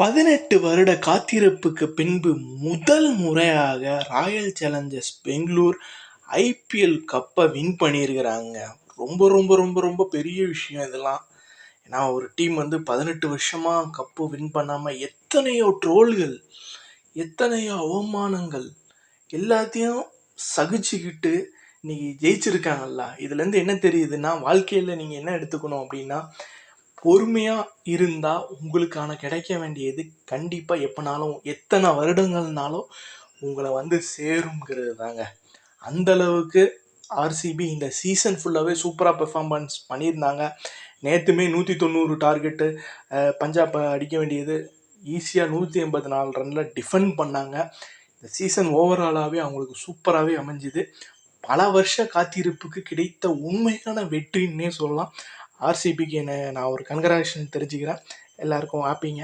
18 வருட காத்திருப்புக்கு பின்பு முதல் முறையாக ராயல் சேலஞ்சர்ஸ் பெங்களூர் ஐபிஎல் கப்பை வின் பண்ணியிருக்கிறாங்க. ரொம்ப ரொம்ப ரொம்ப ரொம்ப பெரிய விஷயம் இதெல்லாம். ஏன்னா ஒரு டீம் 18 வருஷமாக கப்பு வின் பண்ணாமல் எத்தனையோ ட்ரோல்கள், எத்தனையோ அவமானங்கள் எல்லாத்தையும் சகிச்சுக்கிட்டு இன்னைக்கு ஜெயிச்சிருக்காங்கல்ல. இதுலேருந்து என்ன தெரியுதுன்னா, வாழ்க்கையில் நீங்கள் என்ன எடுத்துக்கணும் அப்படின்னா, பொறுமையாக இருந்தால் உங்களுக்கான கிடைக்க வேண்டியது கண்டிப்பாக எப்போனாலும் எத்தனை வருடங்கள்னாலும் உங்களை சேருங்கிறது தாங்க. அந்தளவுக்கு ஆர்சிபி இந்த சீசன் ஃபுல்லாகவே சூப்பராக பெர்ஃபார்மன்ஸ் பண்ணியிருந்தாங்க. நேற்றுமே 190 டார்கெட்டு, பஞ்சாப் அடிக்க வேண்டியது ஈஸியாக 184 ரனில் டிஃபெண்ட் பண்ணாங்க. இந்த சீசன் ஓவராலாகவே அவங்களுக்கு சூப்பராகவே அமைஞ்சுது. பல வருஷ காத்திருப்புக்கு கிடைத்த உண்மையான வெற்றின்னே சொல்லலாம். ஆர்சிபிக்கு நான் ஒரு கங்க்ராச்சுலேஷன் தெரிஞ்சுக்கிறேன். எல்லாருக்கும் ஹாப்பிங்க.